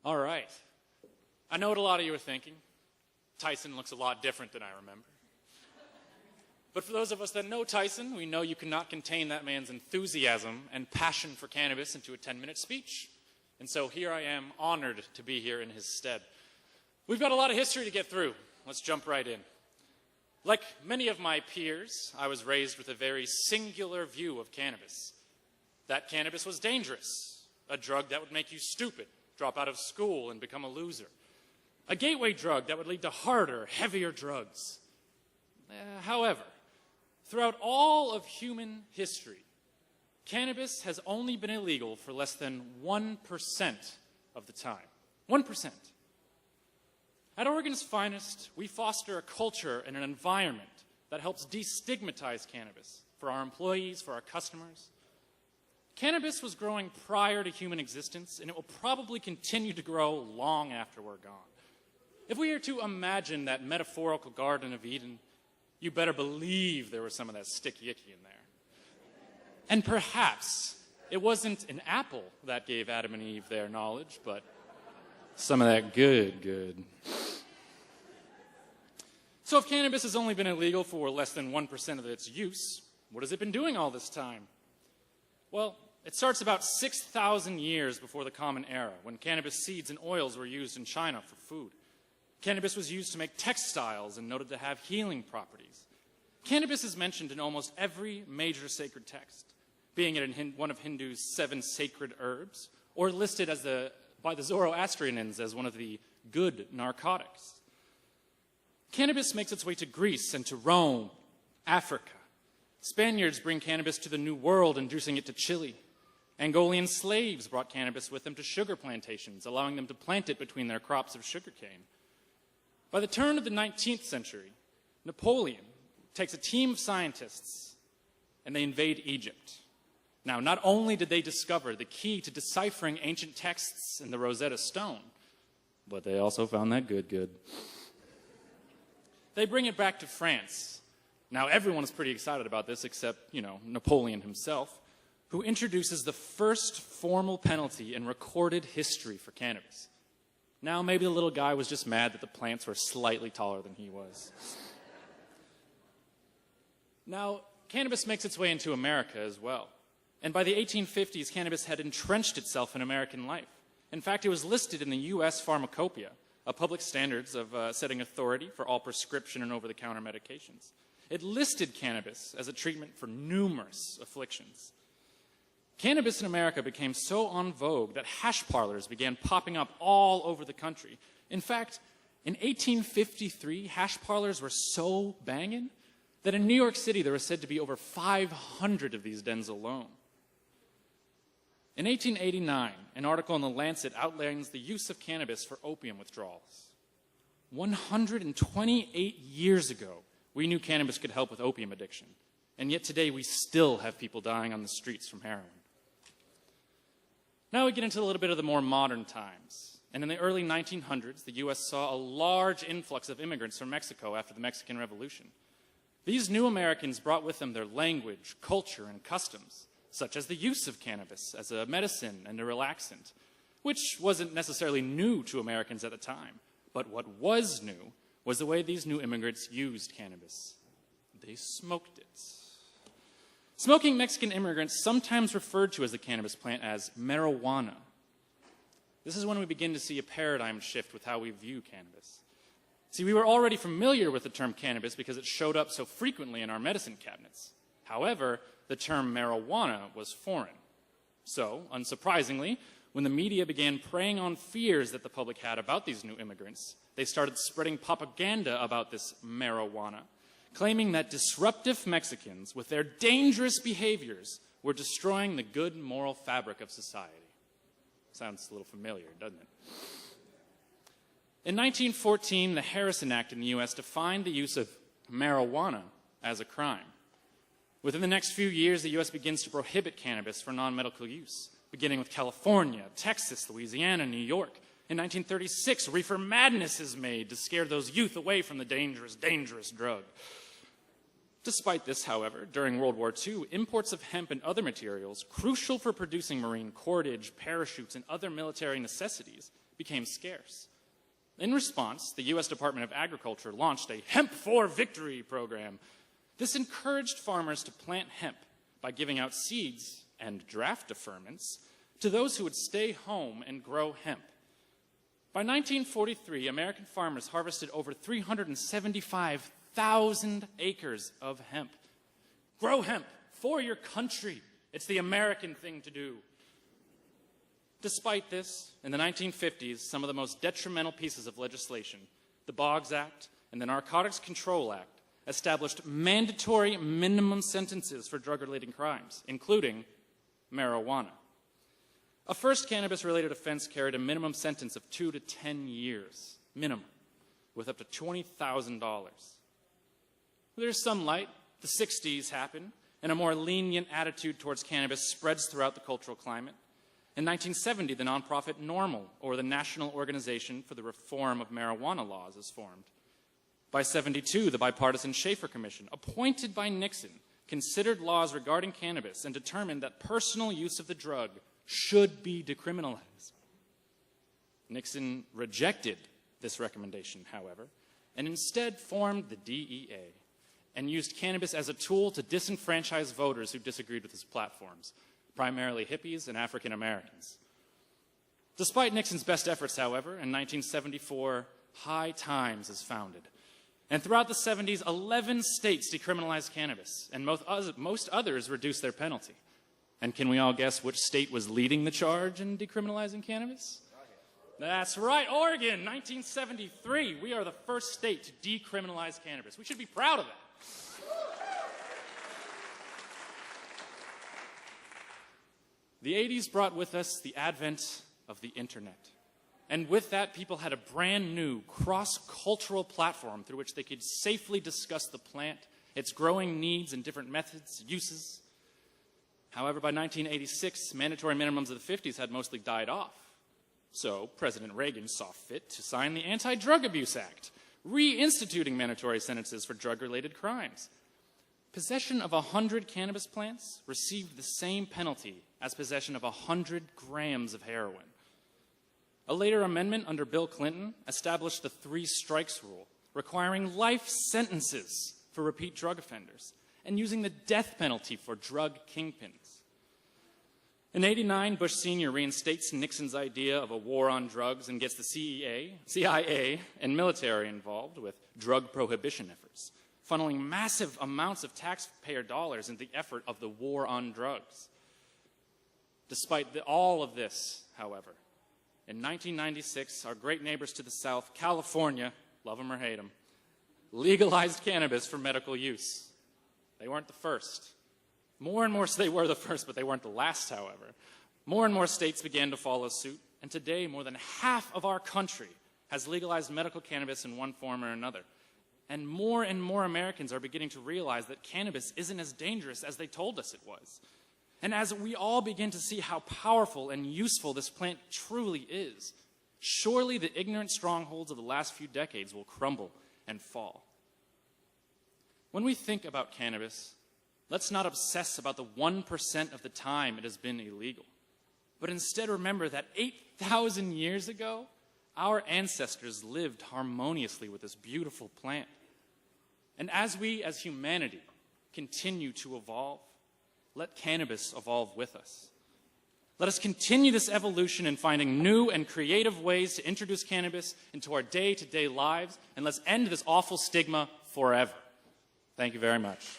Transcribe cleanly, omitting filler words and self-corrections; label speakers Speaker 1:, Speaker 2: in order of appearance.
Speaker 1: All right. I know what a lot of you are thinking. Tyson looks a lot different than I remember. But for those of us that know Tyson, we know you cannot contain that man's enthusiasm and passion for cannabis into a 10-minute speech. And so here I am, honored to be here in his stead. We've got a lot of history to get through. Let's jump right in. Like many of my peers, I was raised with a very singular view of cannabis. That cannabis was dangerous, a drug that would make you stupid, drop out of school, and become a loser. A gateway drug that would lead to harder, heavier drugs. However, throughout all of human history, cannabis has only been illegal for less than 1% of the time. 1%. At Oregon's Finest, we foster a culture and an environment that helps destigmatize cannabis for our employees, for our customers. Cannabis was growing prior to human existence, and it will probably continue to grow long after we're gone. If we are to imagine that metaphorical Garden of Eden, you better believe there was some of that sticky icky in there. And perhaps it wasn't an apple that gave Adam and Eve their knowledge, but some of that good. So if cannabis has only been illegal for less than 1% of its use, what has it been doing all this time? Well, it starts about 6,000 years before the Common Era, when cannabis seeds and oils were used in China for food. Cannabis was used to make textiles and noted to have healing properties. Cannabis is mentioned in almost every major sacred text, being it in one of Hindu's 7 sacred herbs, or listed as by the Zoroastrians as one of the good narcotics. Cannabis makes its way to Greece and to Rome, Africa. Spaniards bring cannabis to the New World, introducing it to Chile. Angolian slaves brought cannabis with them to sugar plantations, allowing them to plant it between their crops of sugarcane. By the turn of the 19th century, Napoleon takes a team of scientists and they invade Egypt. Now, not only did they discover the key to deciphering ancient texts in the Rosetta Stone, but they also found that good. They bring it back to France. Now, everyone is pretty excited about this except, Napoleon himself, who introduces the first formal penalty in recorded history for cannabis. Now, maybe the little guy was just mad that the plants were slightly taller than he was. Now, cannabis makes its way into America as well. And by the 1850s, cannabis had entrenched itself in American life. In fact, it was listed in the U.S. Pharmacopoeia, a public standards of setting authority for all prescription and over-the-counter medications. It listed cannabis as a treatment for numerous afflictions. Cannabis in America became so en vogue that hash parlors began popping up all over the country. In fact, in 1853, hash parlors were so banging that in New York City there was said to be over 500 of these dens alone. In 1889, an article in The Lancet outlines the use of cannabis for opium withdrawals. 128 years ago, we knew cannabis could help with opium addiction, and yet today we still have people dying on the streets from heroin. Now we get into a little bit of the more modern times. And in the early 1900s, the U.S. saw a large influx of immigrants from Mexico after the Mexican Revolution. These new Americans brought with them their language, culture, and customs, such as the use of cannabis as a medicine and a relaxant, which wasn't necessarily new to Americans at the time. But what was new was the way these new immigrants used cannabis. They smoked it. Smoking Mexican immigrants sometimes referred to as the cannabis plant as marijuana. This is when we begin to see a paradigm shift with how we view cannabis. See, we were already familiar with the term cannabis because it showed up so frequently in our medicine cabinets. However, the term marijuana was foreign. So, unsurprisingly, when the media began preying on fears that the public had about these new immigrants, they started spreading propaganda about this marijuana, claiming that disruptive Mexicans, with their dangerous behaviors, were destroying the good moral fabric of society. Sounds a little familiar, doesn't it? In 1914, the Harrison Act in the U.S. defined the use of marijuana as a crime. Within the next few years, the U.S. begins to prohibit cannabis for non-medical use, beginning with California, Texas, Louisiana, New York. In 1936, reefer madness is made to scare those youth away from the dangerous drug. Despite this, however, during World War II, imports of hemp and other materials crucial for producing marine cordage, parachutes, and other military necessities became scarce. In response, the U.S. Department of Agriculture launched a Hemp for Victory program. This encouraged farmers to plant hemp by giving out seeds and draft deferments to those who would stay home and grow hemp. By 1943, American farmers harvested over 375,000 acres of hemp. Grow hemp for your country. It's the American thing to do. Despite this, in the 1950s, some of the most detrimental pieces of legislation, the Boggs Act and the Narcotics Control Act, established mandatory minimum sentences for drug-related crimes, including marijuana. A first cannabis-related offense carried a minimum sentence of 2 to 10 years, minimum, with up to $20,000. There's some light. The 60s happen, and a more lenient attitude towards cannabis spreads throughout the cultural climate. In 1970, the nonprofit NORML, or the National Organization for the Reform of Marijuana Laws, is formed. By 72, the bipartisan Schaefer Commission, appointed by Nixon, considered laws regarding cannabis and determined that personal use of the drug should be decriminalized. Nixon rejected this recommendation, however, and instead formed the DEA and used cannabis as a tool to disenfranchise voters who disagreed with his platforms, primarily hippies and African Americans. Despite Nixon's best efforts, however, in 1974, High Times is founded. And throughout the 70s, 11 states decriminalized cannabis, and most others reduced their penalty. And can we all guess which state was leading the charge in decriminalizing cannabis? That's right, Oregon, 1973. We are the first state to decriminalize cannabis. We should be proud of that. The 80s brought with us the advent of the internet. And with that, people had a brand new cross-cultural platform through which they could safely discuss the plant, its growing needs and different methods, uses. However, by 1986, mandatory minimums of the 50s had mostly died off. So President Reagan saw fit to sign the Anti-Drug Abuse Act, reinstituting mandatory sentences for drug-related crimes. Possession of 100 cannabis plants received the same penalty as possession of 100 grams of heroin. A later amendment under Bill Clinton established the 3 strikes rule, requiring life sentences for repeat drug offenders and using the death penalty for drug kingpins. In '89, Bush Sr. reinstates Nixon's idea of a war on drugs and gets the CIA, and military involved with drug prohibition efforts, funneling massive amounts of taxpayer dollars into the effort of the war on drugs. Despite all of this, however, in 1996, our great neighbors to the south, California, love them or hate them, legalized cannabis for medical use. They weren't the first. They were the first, but they weren't the last, however. More and more states began to follow suit, and today more than half of our country has legalized medical cannabis in one form or another. And more Americans are beginning to realize that cannabis isn't as dangerous as they told us it was. And as we all begin to see how powerful and useful this plant truly is, surely the ignorant strongholds of the last few decades will crumble and fall. When we think about cannabis, let's not obsess about the 1% of the time it has been illegal, but instead remember that 8,000 years ago, our ancestors lived harmoniously with this beautiful plant. And as we, as humanity, continue to evolve, let cannabis evolve with us. Let us continue this evolution in finding new and creative ways to introduce cannabis into our day-to-day lives, and let's end this awful stigma forever. Thank you very much.